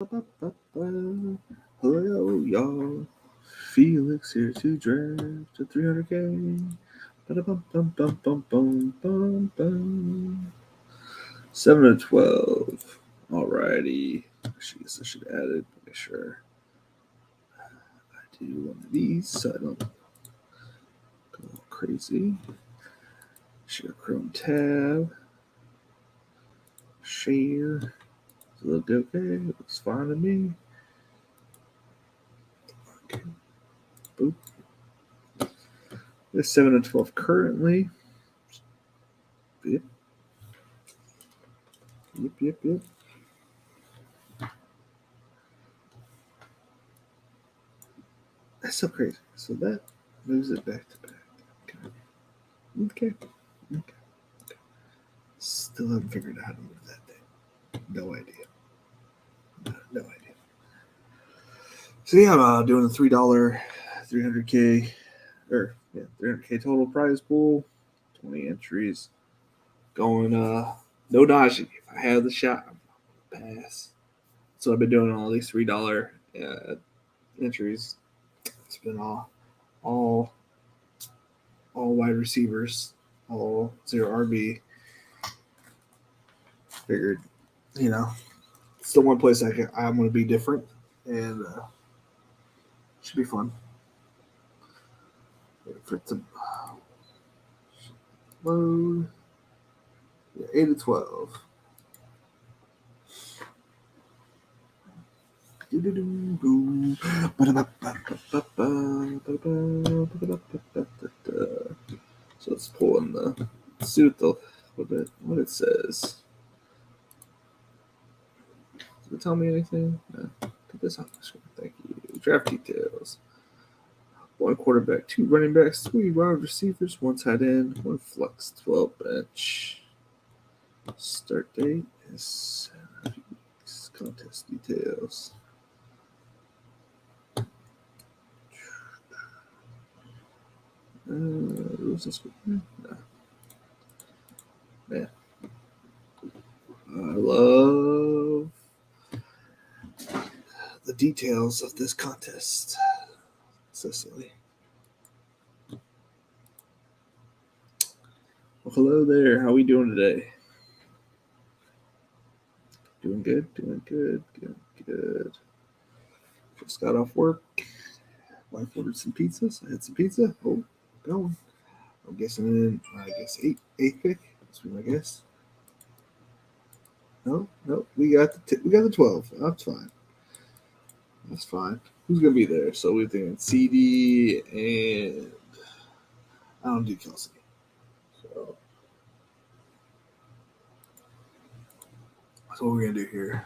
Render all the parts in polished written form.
Hello, y'all. Felix here to draft a 300K. Ba-da-bum-bum-bum-bum-bum-bum. 7 to 12. Alrighty. Actually, guess I should add it. Make sure I do one of these so I don't go all crazy. Share Chrome tab. Share. Does it look okay? Looks fine to me. Okay. Boop. There's 7 and 12 currently. Yep. Yep. That's so crazy. So that moves it back to back. Okay. Still haven't figured out how to move that thing. No idea. No idea. So yeah, I'm doing a $3 300K or 300K total prize pool, 20 entries. Going no dodging. If I have the shot, I'm gonna pass. So I've been doing all these $3 entries. It's been all wide receivers, all zero RB. Figured, it's the one place I'm going to be different, and should be fun. Wait for it to load. Yeah, 8 to 12. So let's pull in the see what it says. Does it tell me anything? No. Put this on the screen. Thank you. Draft details. 1 quarterback, 2 running backs, 3 wide receivers, 1 tight end, 1 flex, 12 bench. Start date is 7 weeks. Contest details. Rules and script. No. Man. I love the details of this contest. So silly. Well, hello there. How are we doing today? Doing good. Just got off work. Wife ordered some pizza, so I had some pizza. Oh, going. I'm guessing I guess eighth pick. That's my guess. No, we got the 12. That's fine. Who's gonna be there? So we're thinking CD and I don't do Kelsey. So that's what we're gonna do here.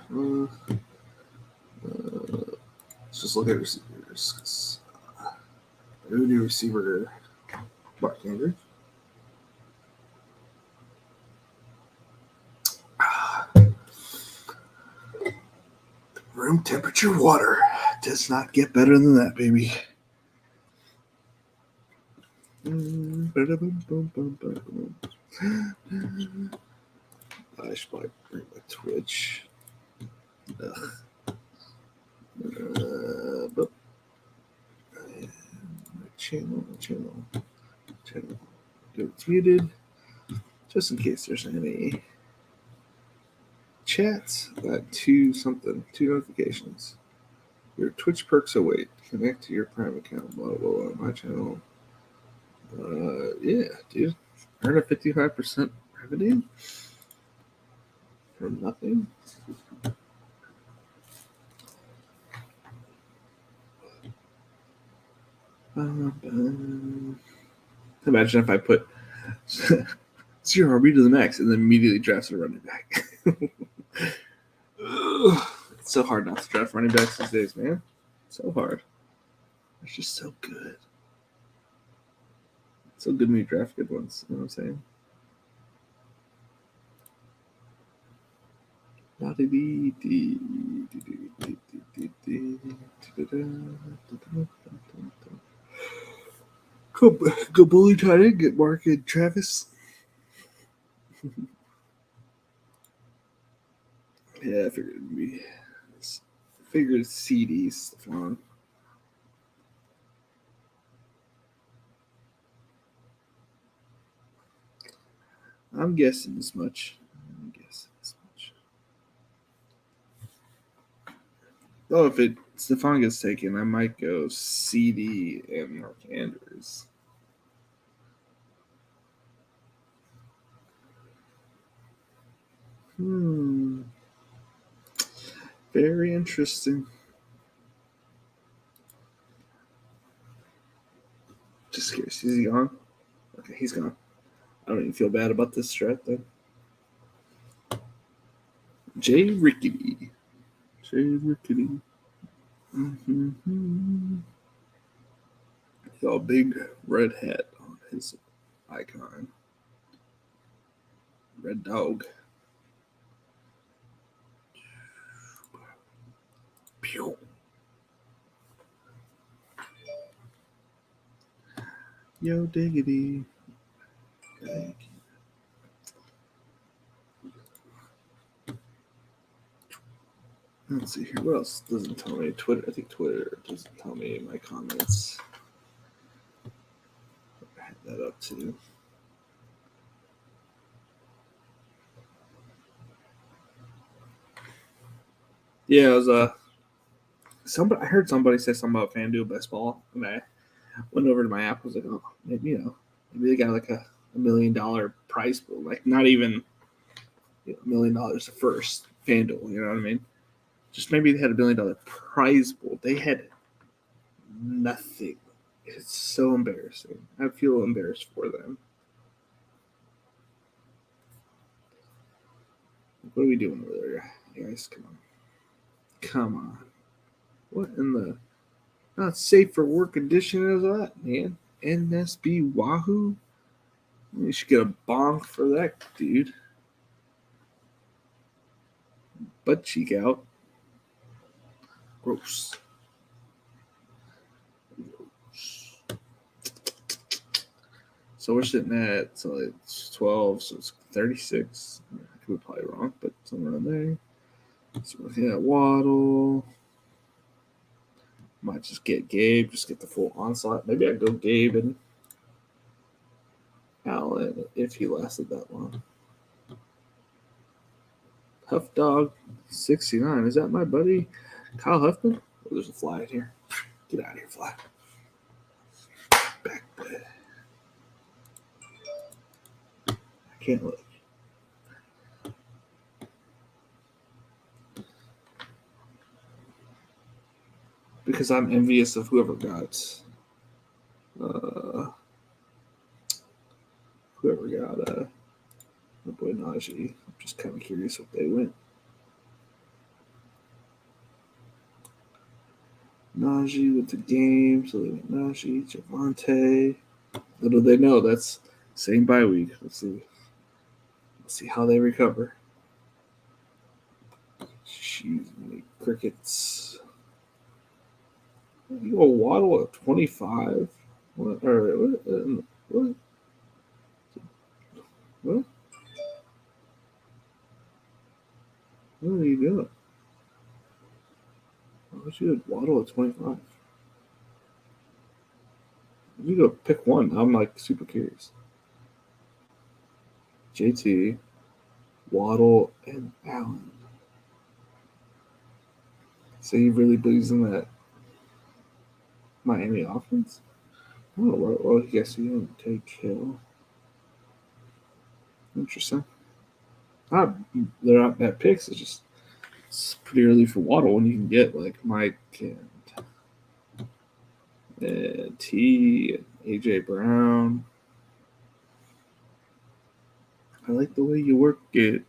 Let's just look at receivers. Who do receiver? Mark Andrews. Room temperature water does not get better than that, baby. I should probably bring my Twitch. Channel. It's muted. Just in case there's any chats. Got two notifications. Your Twitch perks await. Connect to your Prime account. Blah blah blah. My channel. Yeah, dude. Earn a 55% revenue for nothing. Imagine if I put 0 RB to the max and then immediately drafts a running back. It's so hard not to draft running backs these days, man. So hard. It's just so good. It's so good when you draft good ones. You know what I'm saying? Go bully tight end, get Mark and Travis. Yeah, I figured it'd be Figured it's CD, Stefan. I'm guessing as much. Oh, if Stefan gets taken, I might go CD and Mark Andrews. Very interesting. Just curious. Is he gone? Okay, he's gone. I don't even feel bad about this strat then. Jay Rickety. Mm-hmm. He's got a big red hat on his icon. Red dog. Pew. Yo diggity. Let's see here. What else doesn't tell me? Twitter. I think Twitter doesn't tell me my comments. I had that up too. Yeah, it was I heard somebody say something about FanDuel baseball, and I went over to my app. I was like, oh, maybe maybe they got like a $1 million prize pool, like not even $1 million the first FanDuel. You know what I mean? Just maybe they had $1 million prize pool. They had nothing. It's so embarrassing. I feel embarrassed for them. What are we doing over there, guys? Come on. What in the not safe for work edition is that, man? NSB Wahoo? You should get a bonk for that, dude. Butt cheek out. Gross. So we're sitting at it's 12, so it's 36. I could be probably wrong, but somewhere in there. So we're looking at Waddle. Might just get Gabe, just get the full onslaught. Maybe I'd go Gabe and Allen if he lasted that long. Huff Dog 69. Is that my buddy Kyle Huffman? Oh, there's a fly in here. Get out of here, fly. Back bed. I can't look. Because I'm envious of whoever got my boy Najee. I'm just kind of curious what they went. Najee with the game, so they went Najee, Javante. Little they know that's same bye week. Let's see how they recover. Excuse me, crickets. You go Waddle at 25. What? All right, what? What? What are you doing? Why would you Waddle at 25? You go pick one. I'm like super curious. JT, Waddle, and Allen. So you really believes in that Miami offense? Oh, well, yes, you didn't take Hill. Interesting. They're not bad picks. It's pretty early for Waddle when you can get like Mike and T and AJ Brown. I like the way you work it.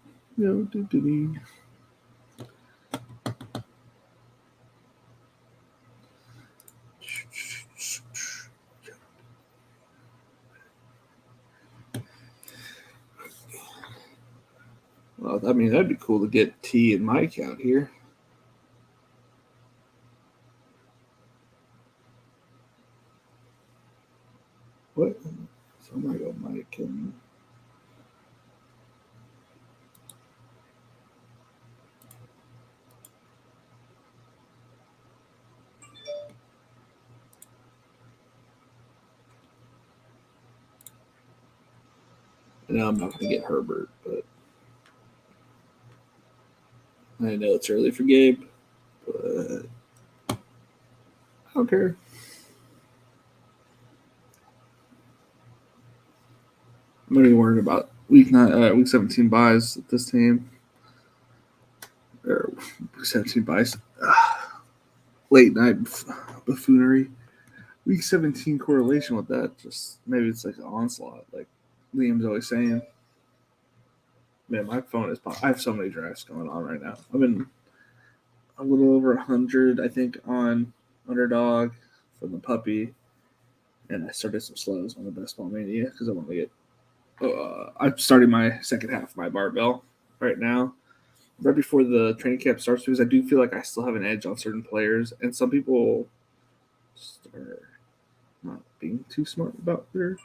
Well, I mean, that'd be cool to get T and Mike out here. What? So I'm going to go Mike and. know I'm not going to get Herbert, but I know it's early for Gabe, but I don't care. I'm not even worried about week 17 buys at this team. Or week 17 buys. Late night buffoonery. Week 17 correlation with that. Just maybe it's like an onslaught, like Liam's always saying. Man, my phone is. I have so many drafts going on right now. I've been a little over 100, I think, on Underdog for the puppy, and I started some slows on the Best Ball Mania because I want to get. I'm starting my second half of my barbell right now, right before the training camp starts, because I do feel like I still have an edge on certain players, and some people are not being too smart about their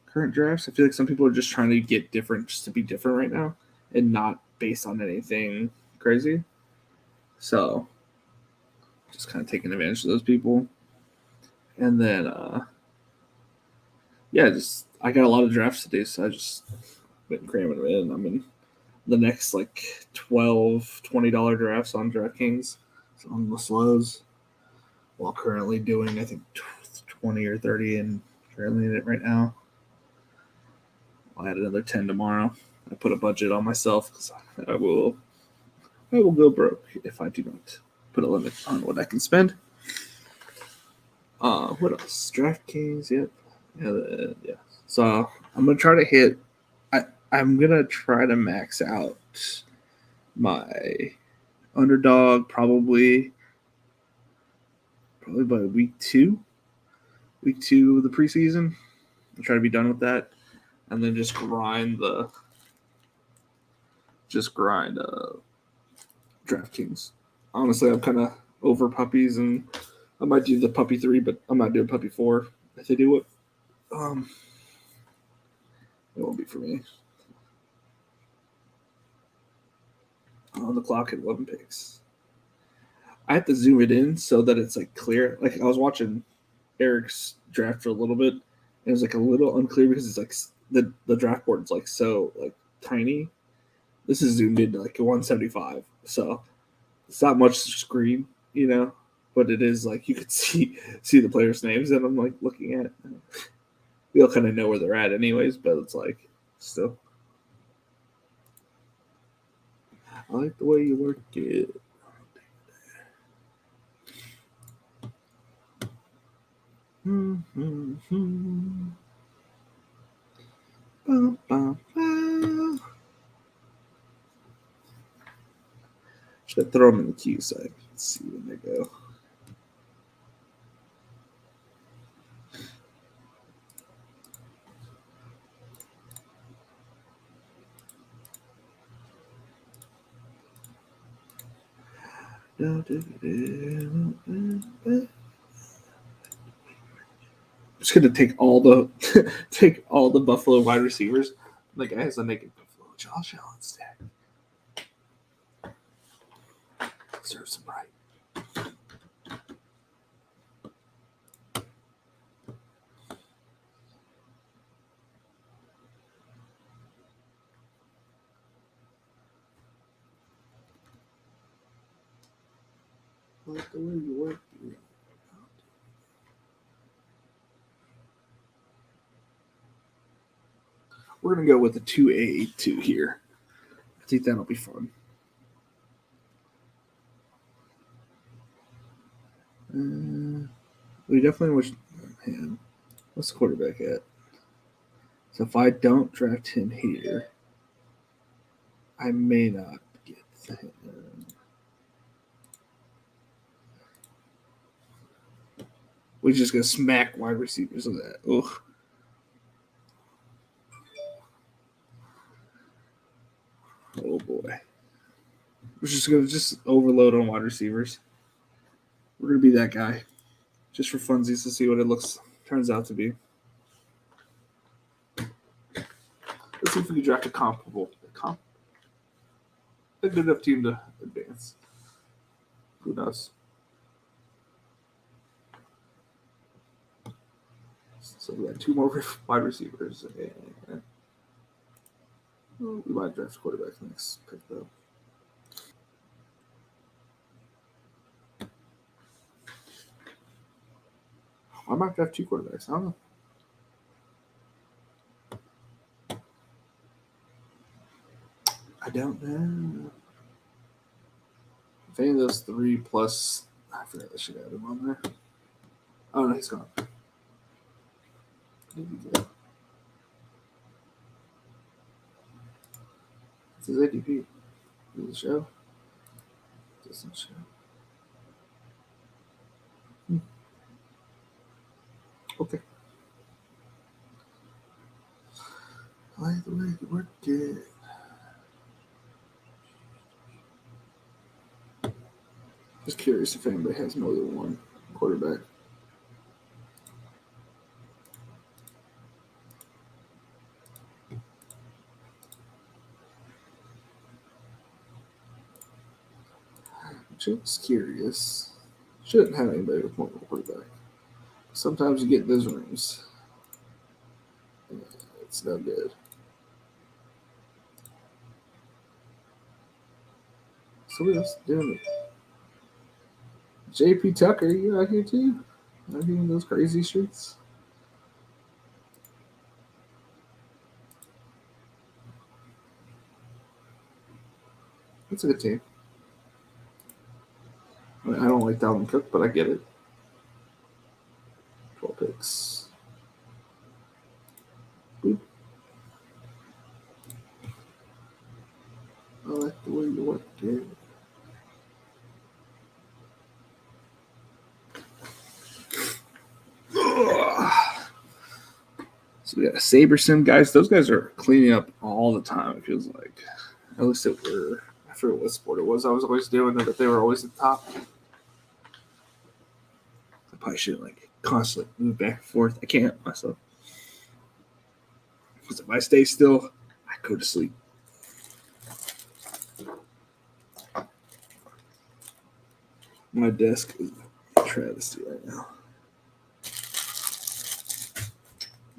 current drafts. I feel like some people are just trying to get different just to be different right now, and not based on anything crazy. So, just kind of taking advantage of those people, and then yeah, just I got a lot of drafts to do, so I just been cramming them in. I'm in the next like $12-$20 drafts on DraftKings, so on the slows, while currently doing I think 20 or 30 and currently in it right now. I'll add another 10 tomorrow. I put a budget on myself because I will go broke if I do not put a limit on what I can spend. What else? DraftKings, yep. Yeah. So I'm gonna try to hit. I'm gonna try to max out my Underdog probably by week two of the preseason. I'll try to be done with that, and then just grind DraftKings. Honestly, I'm kind of over puppies, and I might do the puppy 3, but I'm not doing puppy 4 if they do it. It won't be for me. On the clock at 11 picks. I have to zoom it in so that it's like clear. Like I was watching Eric's draft for a little bit, and it was like a little unclear because it's like the draft board's like so like tiny. This is zoomed in to like 175, so it's not much screen, but it is like you could see the players' names that I'm like looking at. We all kind of know where they're at, anyways, but it's like still. I like the way you work it. Should throw them in the queue so I can see when they go. I'm just gonna take all the Buffalo wide receivers. The guy has a naked Buffalo Josh Allen stack. Serves him right. I like the way you work it. We're gonna go with the 2A2 here. I think that'll be fun. We definitely wish. Man, what's the quarterback at? So if I don't draft him here, I may not get him. We're just gonna smack wide receivers with that. Ugh. Oh boy. We're just gonna overload on wide receivers. We're gonna be that guy, just for funsies to see what it turns out to be. Let's see if we can draft a good enough team to advance. Who knows? So we got 2 more wide receivers. Well, we might draft quarterbacks next pick, though. I might draft 2 quarterbacks. I don't know. I don't know. If any of those 3 plus, I forgot I should have him on there. Oh no, he's gone. It's his ADP. Does it show? Doesn't show. Okay. I like the way it worked it. Just curious if anybody has more than one quarterback. Just curious. Shouldn't have anybody with more than one quarterback. Sometimes you get in those rooms. It's no good. Somebody else doing it. JP Tucker, you out here too? Out here in those crazy streets? That's a good team. I mean, I don't like Dalvin Cook, but I get it. 12 picks. Boop. I like the way you work it. So we got a Saber Sim, guys. Those guys are cleaning up all the time, it feels like. At least it were. I forget what sport it was. I was always doing it, but they were always at the top. I probably should like constantly move back and forth. I can't help myself. Because if I stay still, I go to sleep. My desk is a travesty right now.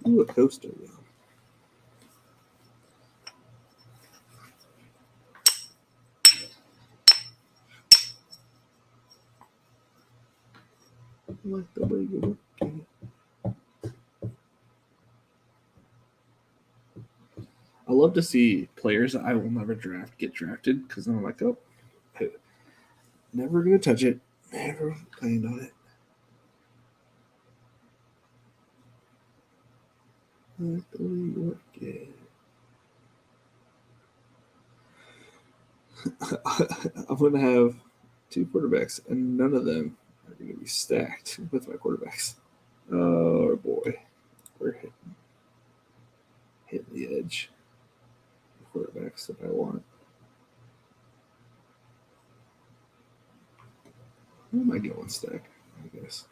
Ooh, a coaster, though. I like the way you look. I love to see players I will never draft get drafted because then I'm like, oh, never gonna touch it, never planned on it. I like the way you work it. I'm gonna have 2 quarterbacks, and none of them are gonna be stacked with my quarterbacks. Oh boy, we're hitting the edge. The quarterbacks that I want. Who am I going stack? I guess.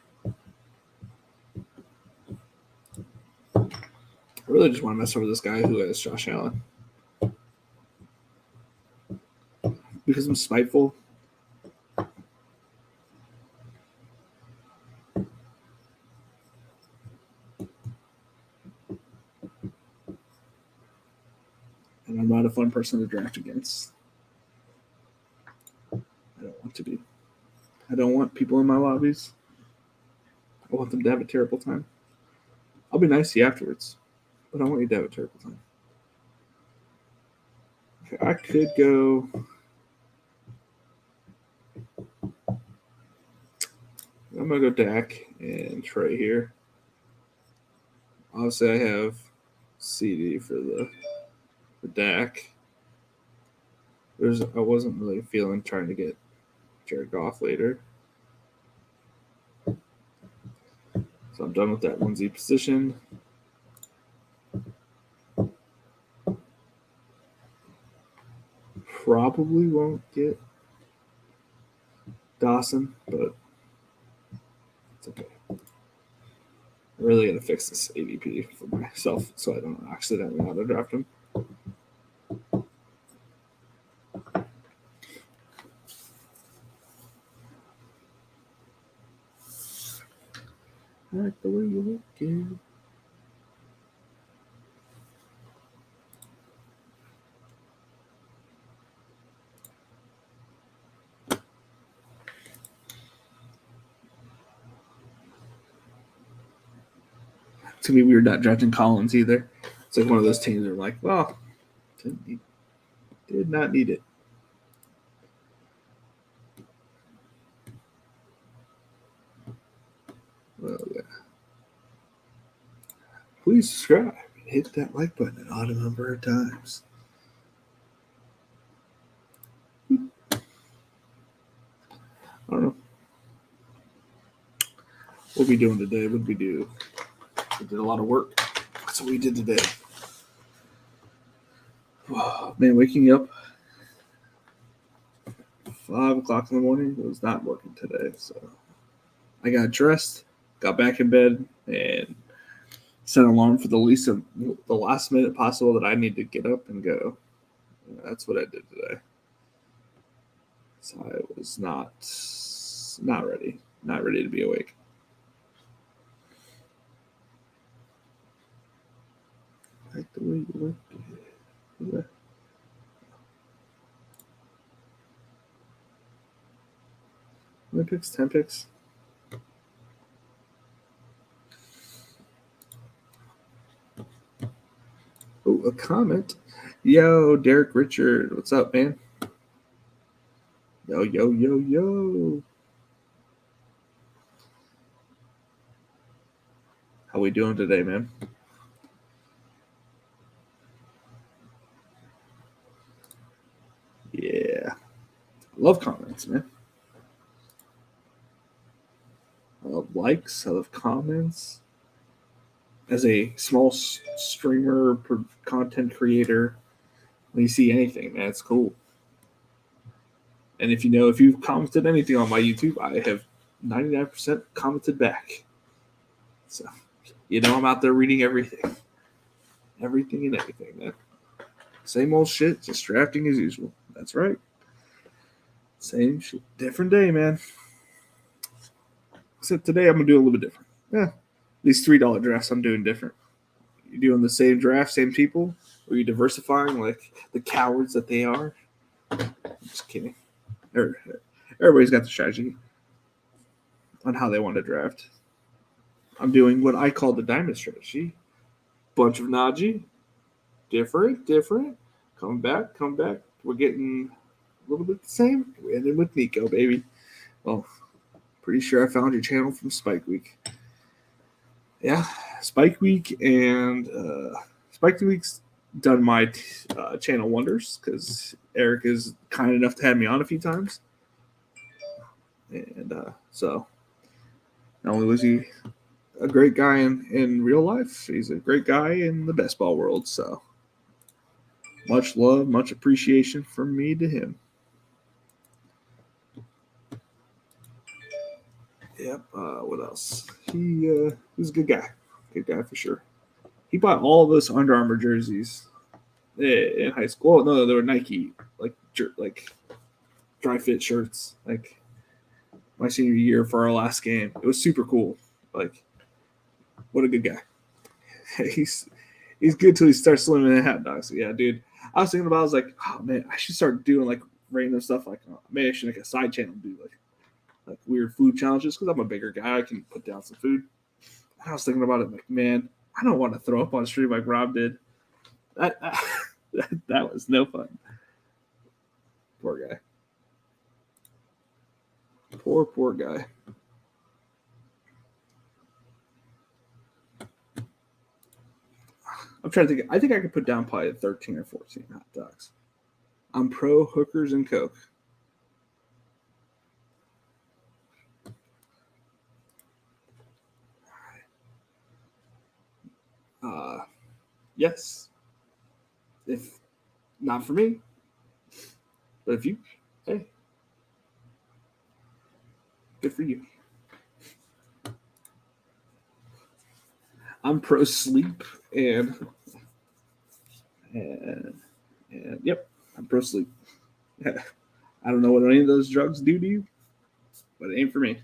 I really just want to mess over this guy who has Josh Allen because I'm spiteful. And I'm not a fun person to draft against. I don't want to be. I don't want people in my lobbies. I want them to have a terrible time. I'll be nice to you afterwards, but I want you to have a terrible time. Okay, I could go. I'm gonna go Dak and Trey here. Obviously, I have CD for Dak. I wasn't really feeling trying to get Jared Goff later, so I'm done with that 1Z position. Probably won't get Dawson, but it's okay. I really gotta fix this ADP for myself so I don't accidentally auto draft him. I like the way you look it. It's gonna be weird not drafting Collins either. It's like one of those teams that are like, well, did not need it. Well, yeah. Please subscribe. Hit that like button an odd number of times. I don't know. What we doing today? What did we do? We did a lot of work. That's what we did today. Oh, man, waking up 5 o'clock in the morning was not working today. So I got dressed, got back in bed, and set an alarm for the last minute possible that I need to get up and go. That's what I did today. So I was not ready to be awake. I like the way you look. Yeah. How many picks? 10 picks. Oh, a comment. Yo, Derek Richard. What's up, man? Yo, yo, yo, yo. How we doing today, man? Yeah. I love comments, man. I love likes. I love comments. As a small streamer, content creator, when you see anything, man, it's cool. And if you've commented anything on my YouTube, I have 99% commented back. So, I'm out there reading everything. Everything and everything, man. Same old shit, just drafting as usual. That's right. Same shit. Different day, man. Except today I'm going to do a little bit different. Yeah. These $3 drafts I'm doing different. You doing the same draft, same people? Or are you diversifying like the cowards that they are? I'm just kidding. Everybody's got the strategy on how they want to draft. I'm doing what I call the diamond strategy. Bunch of Najee. Different. Come back. We're getting a little bit the same. We ended with Nico, baby. Well, pretty sure I found your channel from Spike Week. Yeah, Spike Week and Spike Week's done my channel wonders because Eric is kind enough to have me on a few times. And so not only was he a great guy in real life, he's a great guy in the best ball world. So much love, much appreciation from me to him. Yep. What else? He was a good guy. Good guy for sure. He bought all of us Under Armour jerseys in high school. No, they were Nike, like dry fit shirts. Like my senior year for our last game, it was super cool. Like, what a good guy. He's good till he starts slimming in hot dogs. So yeah, dude. I was thinking about. I was like, oh man, I should start doing like random stuff. Like, maybe I should make a side channel and do like weird food challenges because I'm a bigger guy. I can put down some food. I was thinking about it, like, man, I don't want to throw up on stream like Rob did. That was no fun. Poor guy. Poor guy. I'm trying to think. I think I could put down probably 13 or 14 hot dogs. I'm pro hookers and Coke. Yes. If not for me, but if you, hey, good for you. I'm pro sleep and yep, I'm pro sleep. I don't know what any of those drugs do to you, but it ain't for me.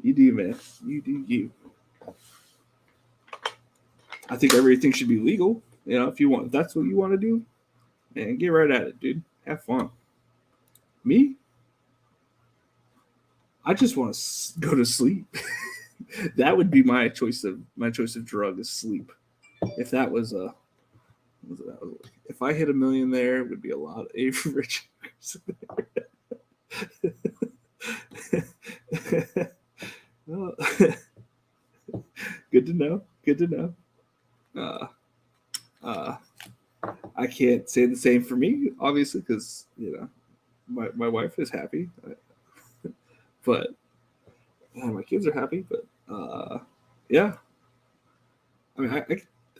You do, man. You do you. I think everything should be legal. If that's what you want to do, man, get right at it, dude. Have fun. Me? I just want to go to sleep. That would be my choice of drug is sleep. If that was a if I hit $1 million there, it would be a lot of average. Well, good to know. Good to know. I can't say the same for me, obviously, because my wife is happy, but my kids are happy. But yeah, I mean,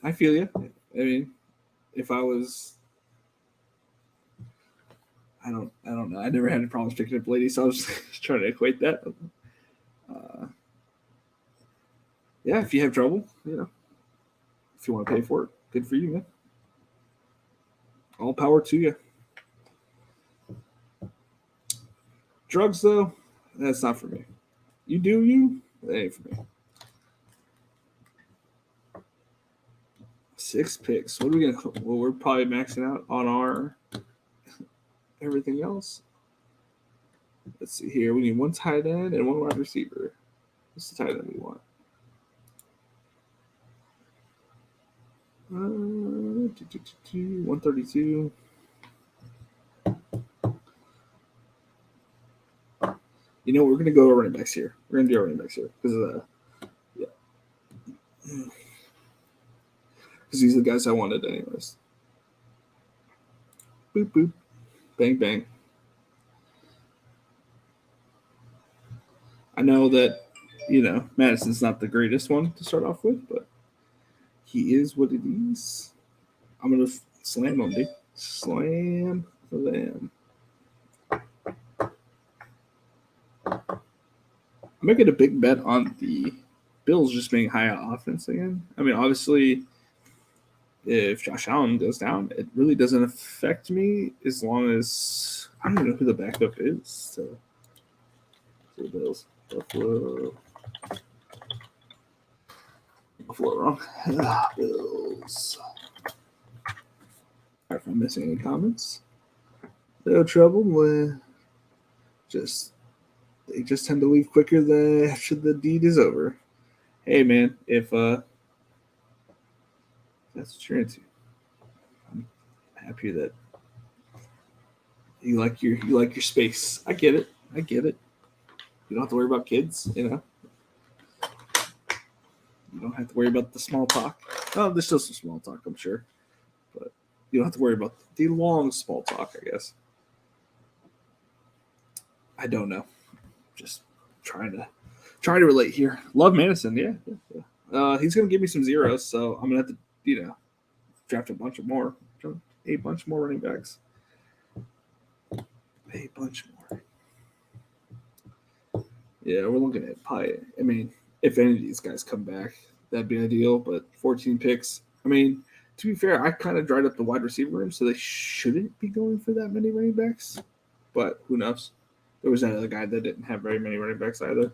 I feel you. I mean, if I was, I don't know. I never had any problems picking up ladies, so I was just trying to equate that. Yeah, if you have trouble, if you want to pay for it, good for you, man. All power to you. Drugs, though, that's not for me. You do you? That ain't for me. 6 picks. What are we gonna? Well, we're probably maxing out on our everything else. Let's see here. We need 1 tight end and 1 wide receiver. What's the tight end we want? 132. We're gonna go running backs here. We're gonna do our running backs here because because these are the guys I wanted anyways. Boop boop, bang bang. I know that Madison's not the greatest one to start off with, but he is what it is. I'm gonna slam him, dude. Slam them. I'm making a big bet on the Bills just being high on offense again. I mean, obviously, if Josh Allen goes down, it really doesn't affect me as long as I don't even know who the backup is. To the Bills. Buffalo wrong. Bills. If I'm missing any comments, no trouble. They just tend to leave quicker than after the deed is over. Hey man, if that's what you're into, I'm happy that you like your space. I get it. You don't have to worry about kids. You don't have to worry about the small talk. Oh, there's still some small talk, I'm sure, but you don't have to worry about the long small talk, I guess. I don't know. Just trying to relate here. Love Madison, yeah. He's gonna give me some zeros, so I'm gonna have to, draft a bunch more running backs. A bunch more. Yeah, we're looking at probably. I mean, if any of these guys come back, that'd be ideal. But 14 picks. I mean, to be fair, I kind of dried up the wide receiver room, so they shouldn't be going for that many running backs. But who knows? There was another guy that didn't have very many running backs either.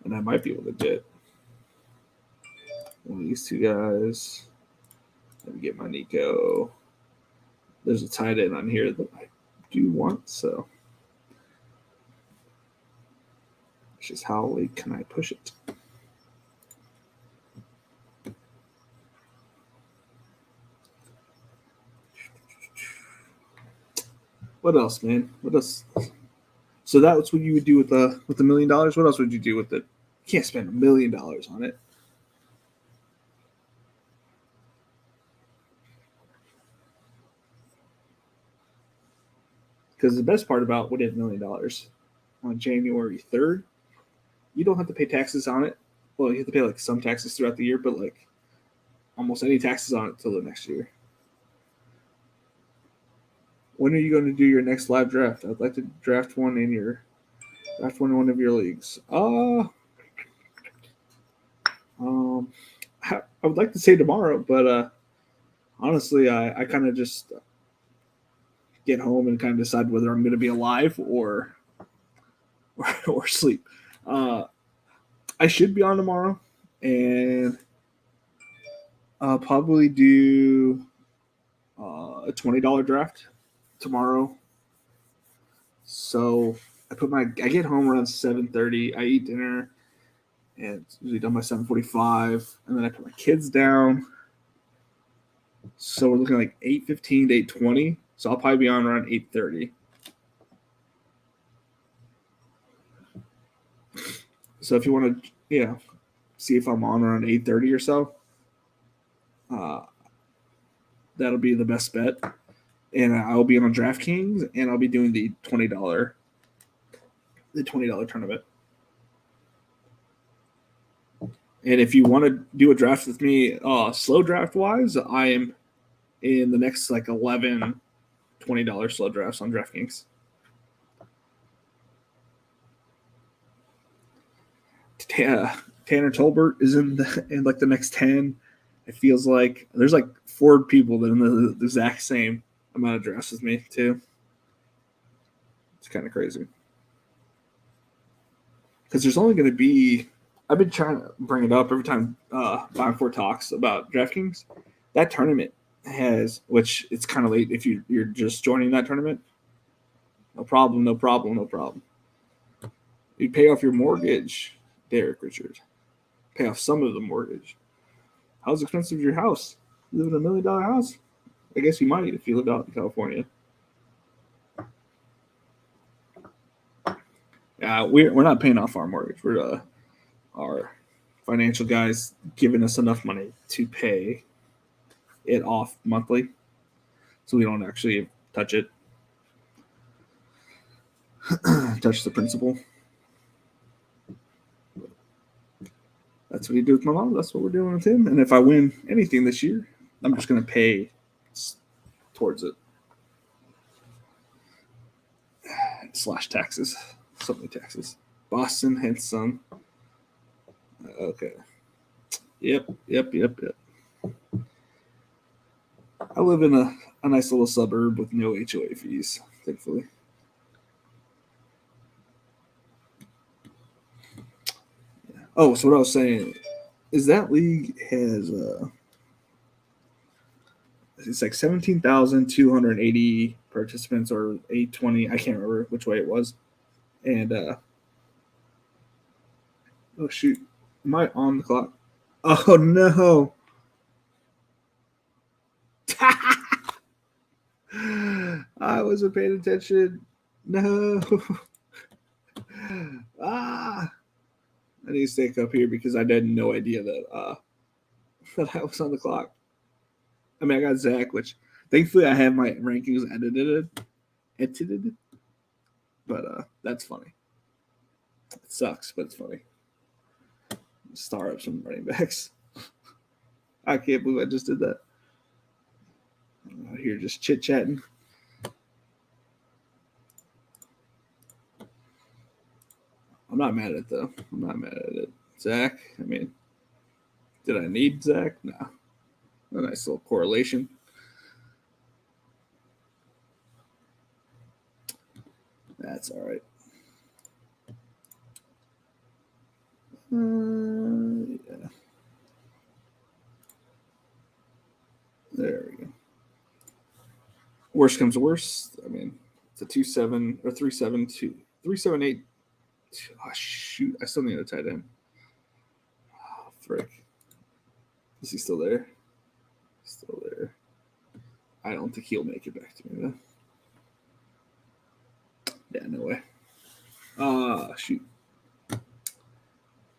And I might be able to get one of these 2 guys. Let me get my Nico. There's a tight end on here that I do want, so just how late can I push it? What else, man? What else? So that's what you would do with the $1 million. What else would you do with it? You can't spend $1 million on it. Because the best part about winning $1 million on January 3rd, you don't have to pay taxes on it. Well, you have to pay like some taxes throughout the year, but like almost any taxes on it till the next year. When are you going to do your next live draft? I'd like to draft one in one of your leagues. I would like to say tomorrow, but honestly, I kind of just get home and kind of decide whether I'm going to be alive or sleep. I should be on tomorrow, and I'll probably do a $20 draft tomorrow. So I get home around 7:30. I eat dinner, and it's usually done by 7:45, and then I put my kids down. So we're looking like 8:15 to 8:20. So I'll probably be on around 8:30. So if you want to, see if I'm on around 8:30 or so, that'll be the best bet. And I'll be on DraftKings, and I'll be doing the $20 tournament. And if you want to do a draft with me, slow draft wise, I am in the next like 11 $20 slow drafts on DraftKings. Tanner Tolbert is in like the next 10. It feels like there's like 4 people that are in the exact same amount of drafts as me too. It's kind of crazy because there's only going to be. I've been trying to bring it up every time Buying For talks about DraftKings. That tournament has, which it's kind of late if you're just joining that tournament. No problem. You pay off your mortgage, Derek Richard. Pay off some of the mortgage. How's expensive your house? You live in $1 million house? I guess you might if you lived out in California. We're not paying off our mortgage. We're our financial guys giving us enough money to pay it off monthly, so we don't actually touch it, touch the principal. That's what he did with my mom. That's what we're doing with him. And if I win anything this year, I'm just going to pay towards it. / taxes. So many taxes. Boston, hence some. Okay. Yep. I live in a nice little suburb with no HOA fees, thankfully. Yeah. Oh, so what I was saying is that league has it's like 17,280 participants or 820. I can't remember which way it was. And oh shoot, am I on the clock? Oh no. I wasn't paying attention. No. I need to stay up here because I had no idea that that I was on the clock. I mean, I got Zach, which thankfully I have my rankings edited, but that's funny. It sucks, but it's funny. Star up some running backs. I can't believe I just did that. I'm out here just chit chatting. I'm not mad at it though. I'm not mad at it. Zach, I mean, did I need Zach? No. A nice little correlation. That's all right. Yeah. There we go. Worst comes to worst. I mean, it's a 2-7 or 3-7-2, 3-7-8. Oh shoot! I still need a tight end. Oh, frick. Is he still there? Still there. I don't think he'll make it back to me though. Yeah, no way. Shoot.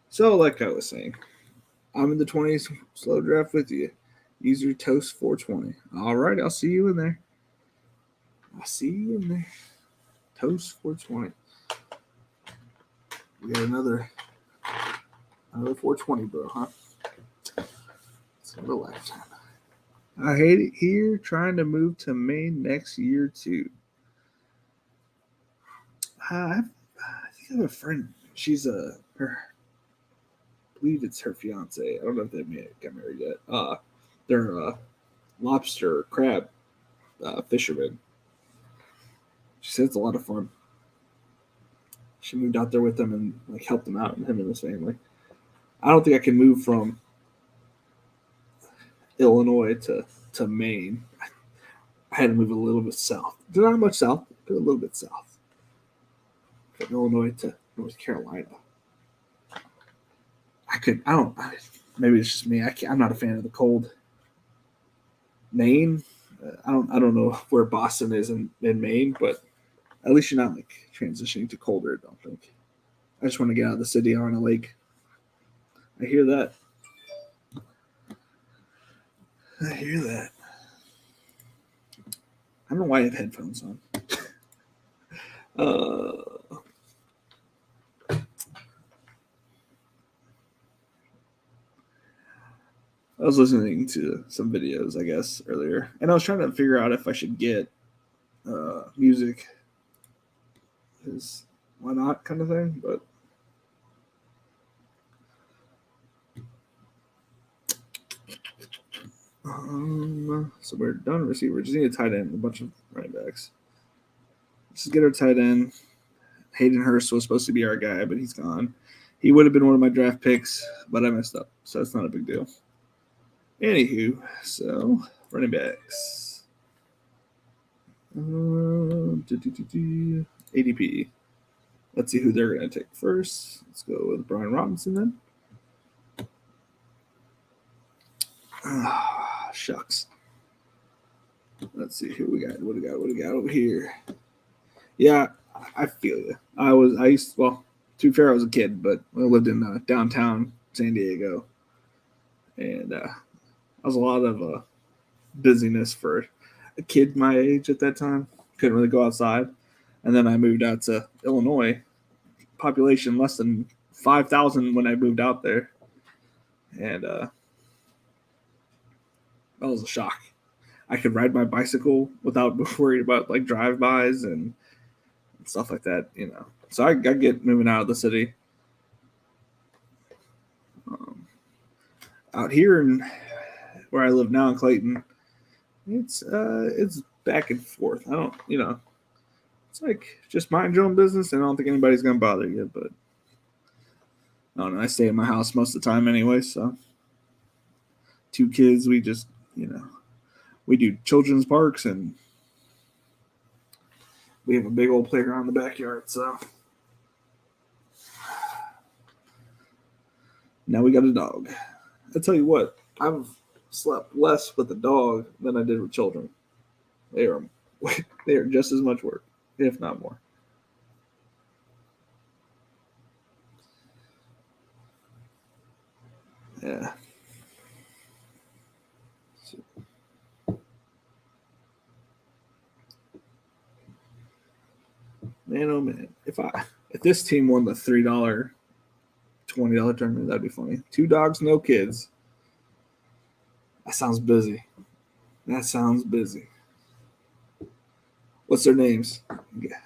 So, like I was saying, I'm in the 20s slow draft with you. Use your Toast 420. All right, I'll see you in there. I'll see you in there. Toast 420. We got another 420, bro, huh? It's a lifetime. I hate it here. Trying to move to Maine next year too. I think I have a friend. She's her. I believe it's her fiance. I don't know if they got married yet. They're lobster crab fishermen. She said it's a lot of fun. She moved out there with them and like helped them out, and him and his family. I don't think I can move from Illinois to Maine. I had to move a little bit south. Not much south, but a little bit south. from Illinois to North Carolina. Maybe it's just me. I'm not a fan of the cold. Maine, I don't know where Boston is in Maine, but at least you're not like transitioning to colder. I don't think. I just want to get out of the city on a lake. I hear that. I hear that. I don't know why I have headphones on. I was listening to some videos, I guess, earlier, and I was trying to figure out if I should get music, because why not, kind of thing. But so we're done receiver. Just need a tight end, a bunch of running backs. Let's just get our tight end. Hayden Hurst was supposed to be our guy, but he's gone. He would have been one of my draft picks, but I messed up, so it's not a big deal. Anywho, so running backs. ADP. Let's see who they're going to take first. Let's go with Brian Robinson then. Shucks. Let's see who we got. What do we got over here? Yeah, I feel you. To be fair, I was a kid, but I lived in downtown San Diego. And I was a lot of busyness for a kid my age at that time. Couldn't really go outside. And then I moved out to Illinois. Population less than 5,000 when I moved out there. And that was a shock. I could ride my bicycle without worrying about like drive-bys and stuff like that, you know. So I get moving out of the city. Out here in where I live now in Clayton, it's back and forth. I don't, you know, it's like just mind your own business, and I don't think anybody's gonna bother you. But I don't know. I stay in my house most of the time anyway, so 2 kids, we just, you know, we do children's parks, and we have a big old playground in the backyard. So now we got a dog. I tell you what, I've slept less with a dog than I did with children. They are just as much work, if not more. Yeah. Man, oh man! If this team won the $3, $20 tournament, that'd be funny. 2 dogs, no kids. That sounds busy. What's their names? Yeah.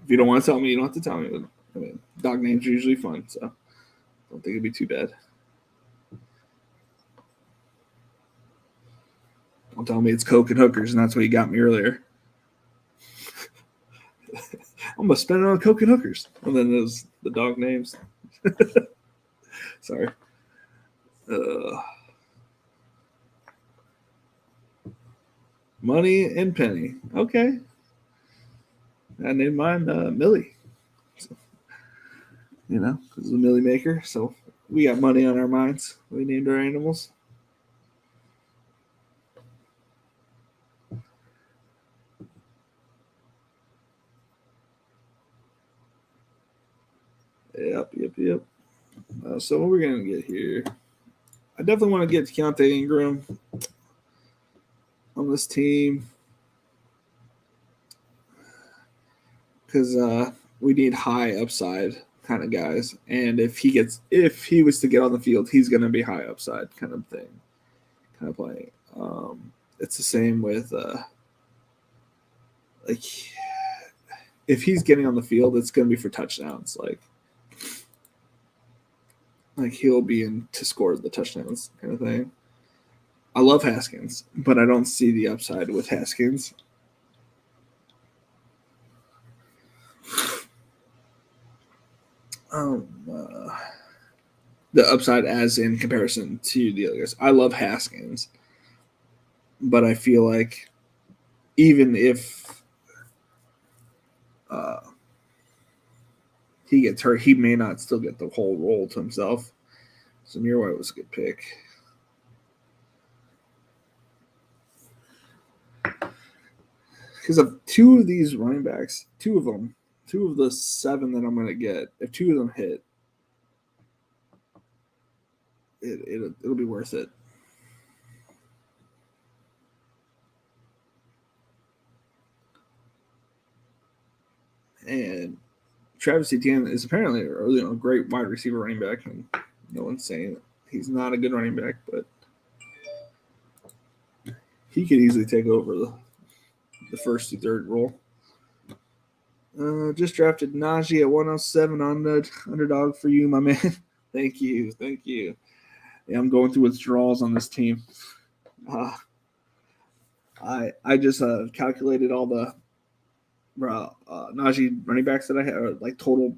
If you don't want to tell me, you don't have to tell me. But, I mean, dog names are usually fun, so I don't think it'd be too bad. Don't tell me it's Coke and hookers, and that's what you got me earlier. I'm gonna spend it on Coke and hookers, and then there's the dog names. Sorry. Money and Penny. Okay. I named mine Millie. So, you know, because it's a Millie maker. So we got money on our minds. We named our animals. Yep. So what we're going to get here. I definitely want to get Keontae Ingram on this team because we need high upside kind of guys. And if he was to get on the field, he's going to be high upside kind of thing, kind of playing. It's the same with like if he's getting on the field, it's going to be for touchdowns. Like he'll be in to score the touchdowns kind of thing. I love Haskins, but I don't see the upside with Haskins. The upside as in comparison to the others. I love Haskins, but I feel like even if he gets hurt, he may not still get the whole role to himself. Zamir White was a good pick. Because of two of these running backs, two of the 7 that I'm going to get, if 2 of them hit, it'll be worth it. And Travis Etienne is apparently a great wide receiver running back, and no one's saying he's not a good running back, but he could easily take over the first to third role. Just drafted Najee at 107 on the underdog for you, my man. Thank you. Yeah, I'm going through withdrawals on this team. I just calculated all the Najee running backs that I have, like total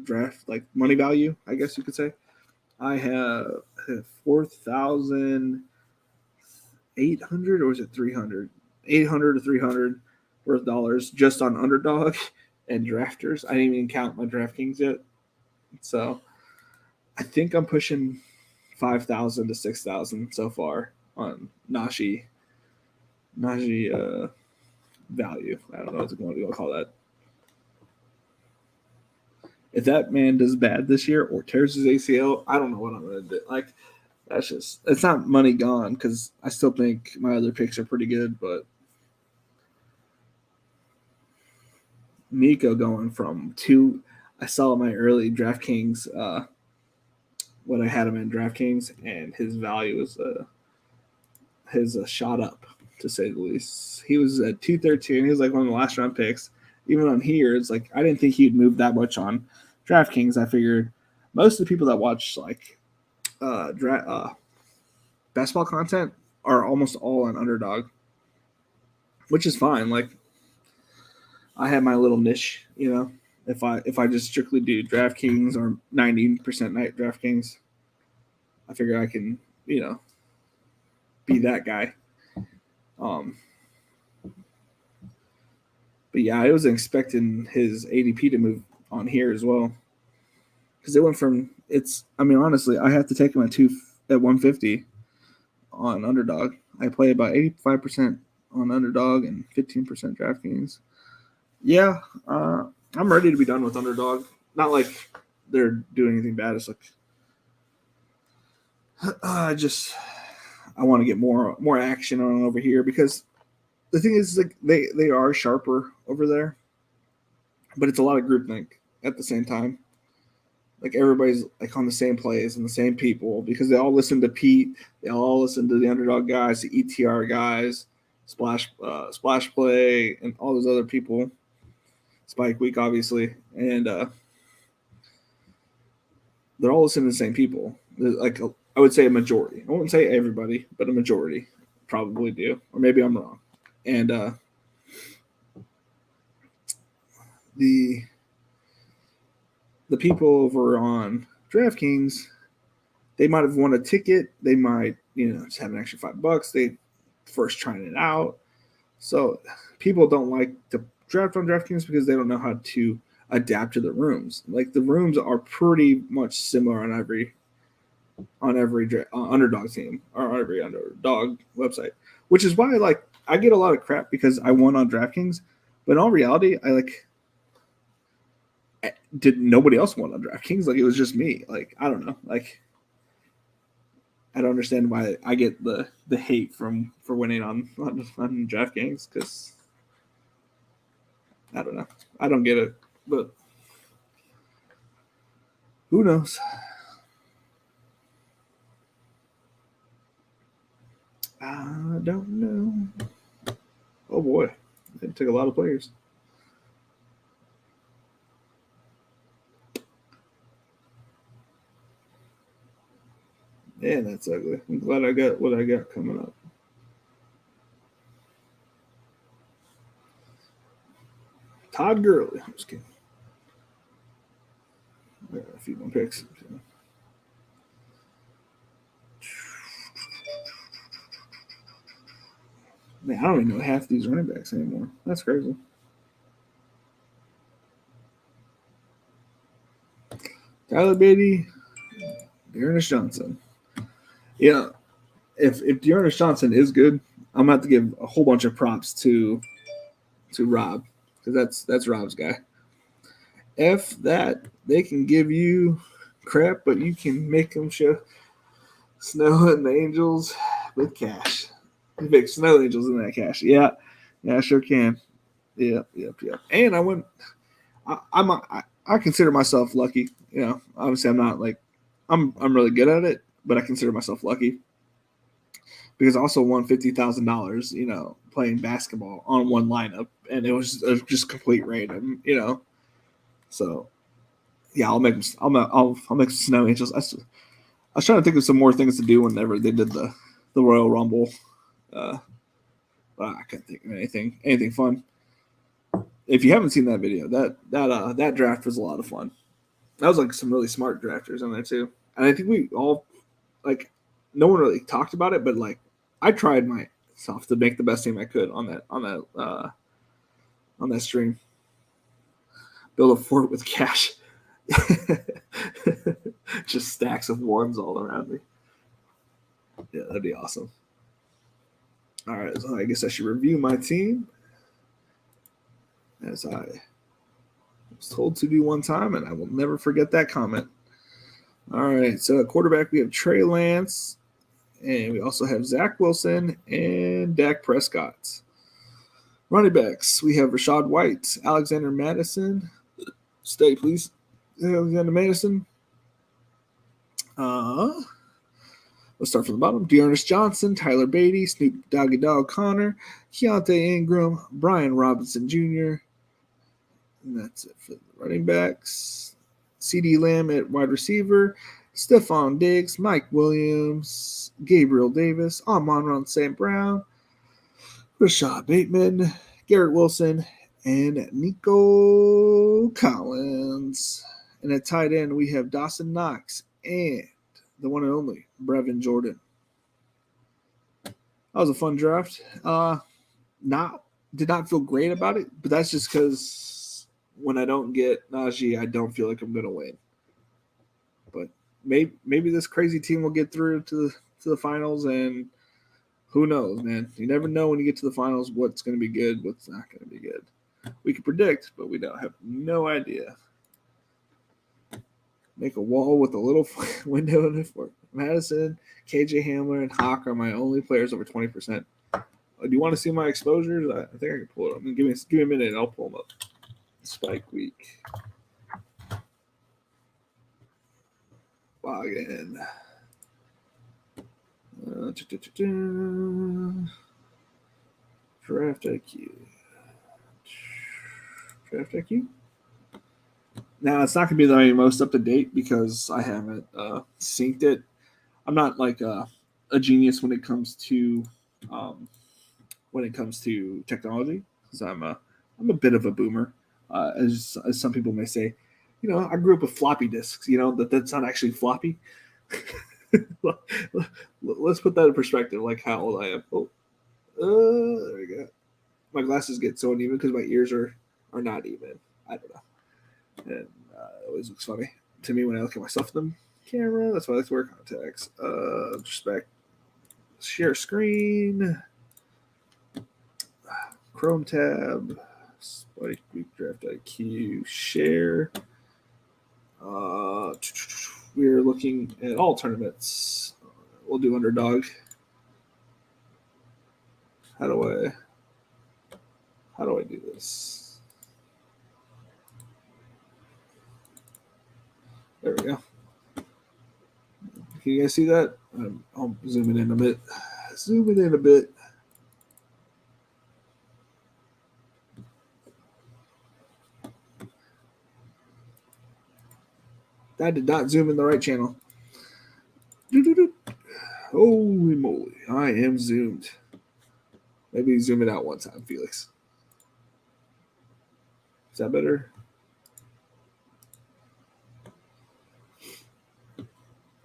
draft, like money value, I guess you could say. I have 4,800, or was it 300? 800 to 300 worth dollars just on underdog and drafters. I didn't even count my DraftKings yet. So I think I'm pushing 5,000 to 6,000 so far on Najee value. I don't know what to call that. If that man does bad this year or tears his ACL, I don't know what I'm going to do. Like, it's not money gone, because I still think my other picks are pretty good, but Nico going from 2, I saw my early DraftKings, when I had him in DraftKings, and his value has shot up, to say the least. He was at 213. He was like one of the last round picks. Even on here, it's like I didn't think he'd move that much on DraftKings. I figured most of the people that watch like basketball content are almost all on underdog, which is fine. Like, I have my little niche, If I just strictly do DraftKings or 90% night DraftKings, I figure I can, be that guy. But yeah, I wasn't expecting his ADP to move on here as well, because it went from honestly, I have to take him at 150 on underdog. I play about 85% on underdog and 15% DraftKings. Yeah, I'm ready to be done with underdog. Not like they're doing anything bad. It's like I want to get more action on over here, because the thing is, like, they are sharper over there, but it's a lot of groupthink at the same time. Like, everybody's like on the same plays and the same people, because they all listen to Pete, they all listen to the underdog guys, the ETR guys, Splash Play, and all those other people. Spike Week, obviously, and they're all listening to the same people. Like, I would say a majority. I wouldn't say everybody, but a majority probably do, or maybe I'm wrong. And the people over on DraftKings, they might have won a ticket. They might, just have an extra $5. They first trying it out. So people don't like to draft on DraftKings because they don't know how to adapt to the rooms. Like, the rooms are pretty much similar on every underdog team or every underdog website, which is why I get a lot of crap because I won on DraftKings, but in all reality, did nobody else won on DraftKings. Like, it was just me. Like, I don't know. Like, I don't understand why I get the hate for winning on DraftKings, because I don't know. I don't get it, but who knows? I don't know. Oh boy, it took a lot of players. Man, that's ugly. I'm glad I got what I got coming up. Todd Gurley. I'm just kidding. I got a few more picks. Man, I don't even know half these running backs anymore. That's crazy. Tyler Beatty, Dearness Johnson. Yeah, if Dearness Johnson is good, I'm gonna have to give a whole bunch of props to Rob, because that's Rob's guy. F that they can give you crap, but you can make them show snow and angels with cash. You make snow angels in that cash. Yeah, I sure can. Yep. And I went. I consider myself lucky. You know, obviously I'm not like I'm really good at it, but I consider myself lucky because I also won $50,000. You know, playing basketball on one lineup, and it was just complete random. You know, so yeah, I'll make some snow angels. I was trying to think of some more things to do whenever they did the Royal Rumble, but I couldn't think of anything fun. If you haven't seen that video, that draft was a lot of fun. That was like some really smart drafters on there too, and I think we all like no one really talked about it, but like I tried myself to make the best team I could on that stream. Build a fort with cash. Just stacks of ones all around me. Yeah, that'd be awesome. All right, so I guess I should review my team as I was told to do one time, and I will never forget that comment. All right, so at quarterback we have Trey Lance, and we also have Zach Wilson and Dak Prescott. Running backs, we have Rashad White, Alexander Madison. Stay, please. Alexander Madison. Let's start from the bottom. Dearness Johnson, Tyler Beatty, Snoop Doggy Dogg Connor, Keontae Ingram, Brian Robinson Jr. And that's it for the running backs. CD Lamb at wide receiver, Stephon Diggs, Mike Williams, Gabriel Davis, Amon-Ra St. Brown, Rashad Bateman, Garrett Wilson, and Nico Collins. And at tight end, we have Dawson Knox and the one and only Brevin Jordan. That was a fun draft. Did not feel great about it, but that's just because when I don't get Najee, I don't feel like I'm going to win. But maybe this crazy team will get through to the finals, and who knows, man? You never know when you get to the finals what's going to be good, what's not going to be good. We can predict, but we don't have no idea. Make a wall with a little window in it for Madison, KJ Hamler, and Hawk are my only players over 20%. Do you want to see my exposures? I think I can pull it up. Give me a minute and I'll pull them up. Spike week. Log in. Draft IQ. Draft IQ. Now, it's not going to be the most up to date because I haven't synced it. I'm not like a genius when it comes to technology, because I'm a bit of a boomer, as some people may say. You know, I grew up with floppy disks. You know that's not actually floppy. Let's put that in perspective, like how old I am. Oh, there we go. My glasses get so uneven because my ears are not even. I don't know. And it always looks funny to me when I look at myself in the camera. That's why I like to wear contacts. Respect. Share screen. Chrome tab. Spike week draft IQ. Share. We're looking at all tournaments. We'll do underdog. How do I do this? There we go. Can you guys see that? I'll zoom it in a bit. That did not zoom in the right channel. Holy moly. I am zoomed. Maybe zoom it out one time, Felix. Is that better?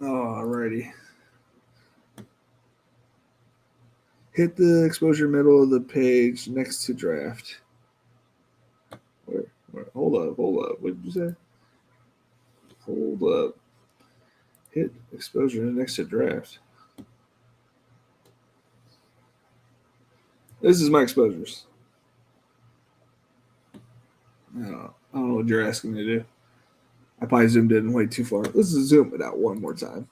Alrighty. Hit the exposure middle of the page next to draft. Where? Hold up. What did you say? Hold up. Hit exposure next to draft. This is my exposures. I don't know what you're asking me to do. I probably zoomed in way too far. Let's zoom it out one more time.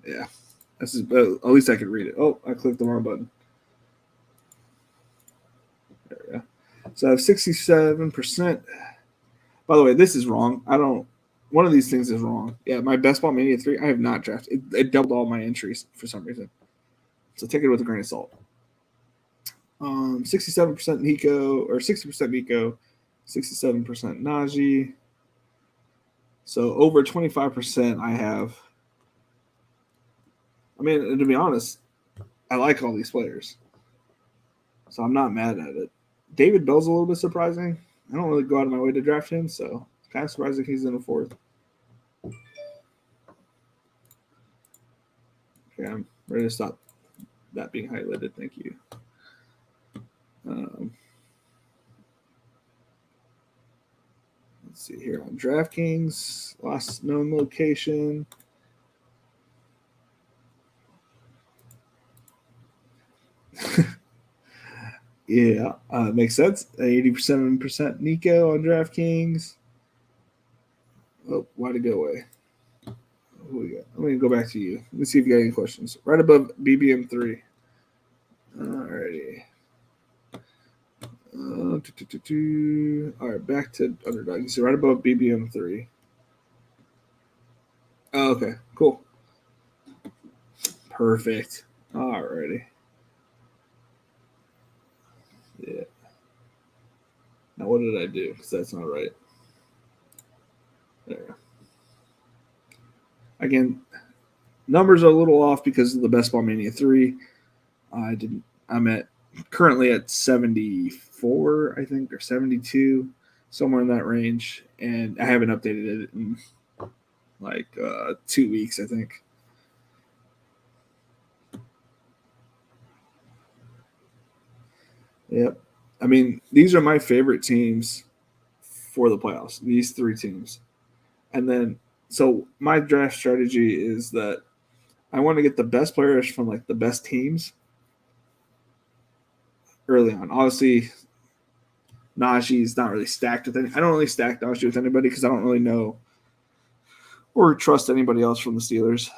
Yeah. This is, at least I can read it. Oh, I clicked the wrong button. There we go. So I have 67%. By the way, this is wrong. One of these things is wrong. Yeah, my Best Ball Mania 3, I have not drafted. It doubled all my entries for some reason. So take it with a grain of salt. 67% Nico, or 60% Nico, 67% Najee. So over 25% I have. I mean, to be honest, I like all these players. So I'm not mad at it. David Bell's a little bit surprising. I don't really go out of my way to draft him, so it's kind of surprising he's in the 4th. Okay, I'm ready to stop that being highlighted. Thank you. Let's see here on DraftKings. Last known location. Yeah, makes sense. 87% Nico on DraftKings. Oh, why'd it go away? Who we got? I'm going to go back to you. Let's see if you got any questions. Right above BBM3. Alrighty. All right, back to underdog. So right above BBM3. Oh, okay, cool. Perfect. Alrighty. Yeah. Now what did I do? Because that's not right. There. Again, numbers are a little off because of the Best Ball Mania 3. I'm currently at 74, I think, or 72, somewhere in that range, and I haven't updated it in like 2 weeks, I think. Yep. I mean, these are my favorite teams for the playoffs, these 3 teams. And then, so my draft strategy is that I want to get the best players from like the best teams early on. Obviously, Najee's not really stacked with any. I don't really stack Najee with anybody because I don't really know or trust anybody else from the Steelers.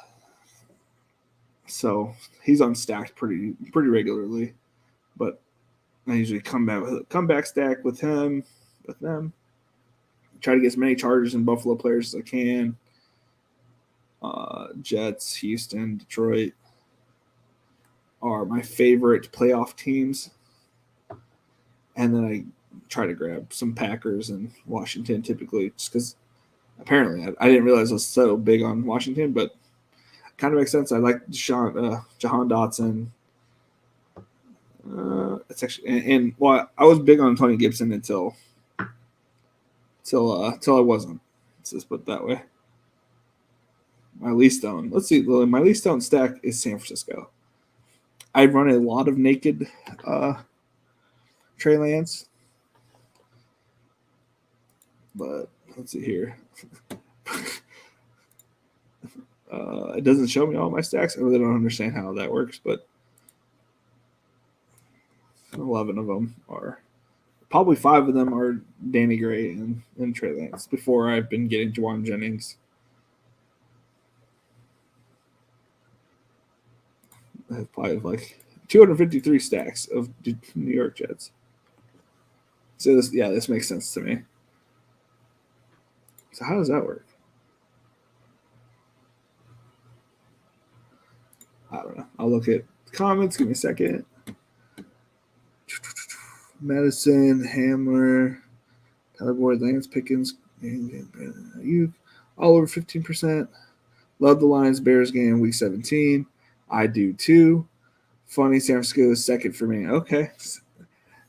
So he's unstacked pretty regularly. But I usually comeback stack with them. Try to get as many Chargers and Buffalo players as I can. Jets, Houston, Detroit are my favorite playoff teams. And then I try to grab some Packers and Washington typically just because apparently I didn't realize I was so big on Washington, but kind of makes sense. I like Jahan Dotson. It's actually well, I was big on Tony Gibson until I wasn't. Let's just put it that way. My least owned. Let's see. My least owned stack is San Francisco. I run a lot of naked Trey Lance, but let's see here. It doesn't show me all my stacks. I really don't understand how that works, but 11 of them are probably 5 of them are Danny Gray and Trey Lance before I've been getting Juwan Jennings. I have probably like 253 stacks of New York Jets. So this makes sense to me. So how does that work? I don't know. I'll look at comments. Give me a second. Madison, Hamler, Tyler Boyd, Lance Pickens, you all over 15%. Love the Lions Bears game week 17. I do too. Funny, San Francisco is second for me. Okay.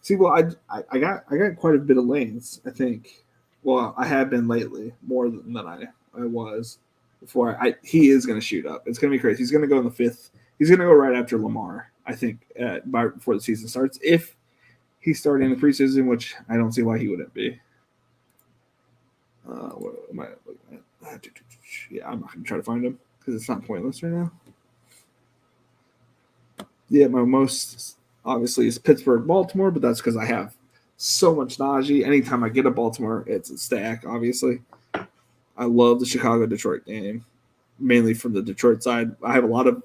See, well, I got quite a bit of lanes, I think. Well, I have been lately more than I was before. He is going to shoot up. It's going to be crazy. He's going to go in the 5th. He's going to go right after Lamar, I think, before the season starts. If he's starting the preseason, which I don't see why he wouldn't be. What am I looking at? Yeah, I'm not going to try to find them because it's not pointless right now. Yeah, my most obviously is Pittsburgh, Baltimore, but that's because I have so much Najee. Anytime I get a Baltimore, it's a stack, obviously. I love the Chicago Detroit game, mainly from the Detroit side. I have a lot of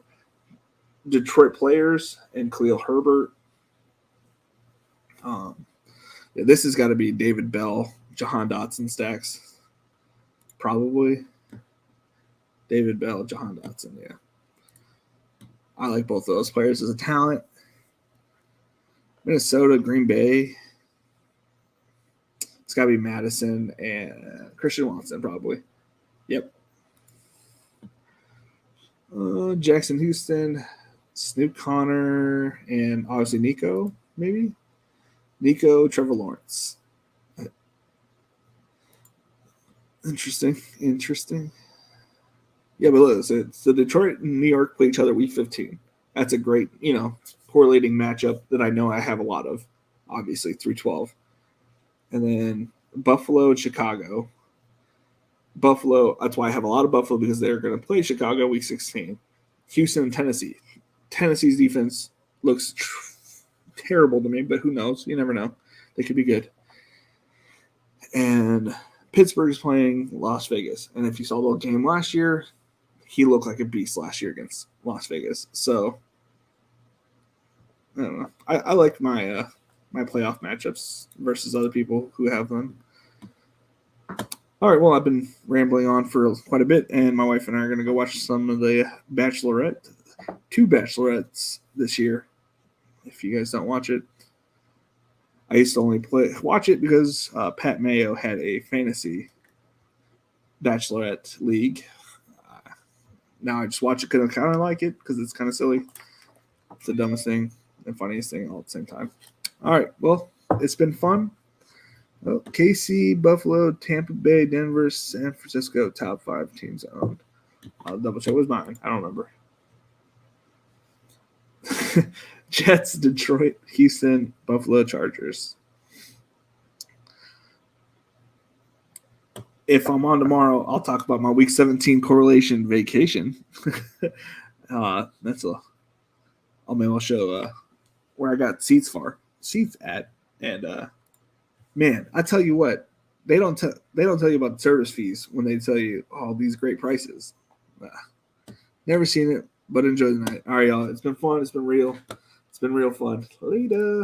Detroit players and Khalil Herbert. Yeah, this has got to be David Bell, Jahan Dotson stacks. Probably. David Bell, Jahan Dotson, yeah. I like both of those players as a talent. Minnesota, Green Bay. It's got to be Madison and Christian Watson, probably. Yep. Jackson Houston, Snoop Connor, and obviously Nico, maybe? Nico, Trevor Lawrence. Interesting. Yeah, but look, so Detroit and New York play each other week 15. That's a great, correlating matchup that I know I have a lot of, obviously, 3-12. And then Buffalo and Chicago. Buffalo, that's why I have a lot of Buffalo because they're going to play Chicago week 16. Houston and Tennessee. Tennessee's defense looks terrible to me, but who knows? You never know. They could be good. And Pittsburgh's playing Las Vegas. And if you saw the game last year, he looked like a beast last year against Las Vegas. So, I don't know. I like my my playoff matchups versus other people who have them. All right, well, I've been rambling on for quite a bit, and my wife and I are going to go watch some of the Bachelorette, 2 Bachelorettes this year. If you guys don't watch it, I used to only watch it because Pat Mayo had a fantasy Bachelorette league. Now I just watch it because I kind of like it because it's kind of silly. It's the dumbest thing and funniest thing all at the same time. All right, well, it's been fun. Oh, KC, Buffalo, Tampa Bay, Denver, San Francisco, top 5 teams owned. I'll double check. What was mine? I don't remember. Jets, Detroit, Houston, Buffalo, Chargers. If I'm on tomorrow, I'll talk about my week 17 correlation vacation. I'll show where I got seats at, and man, I tell you what, they don't tell you about the service fees when they tell you all these great prices. Never seen it, but enjoy the night. All right, y'all. It's been fun. It's been real. It's been real fun. Later.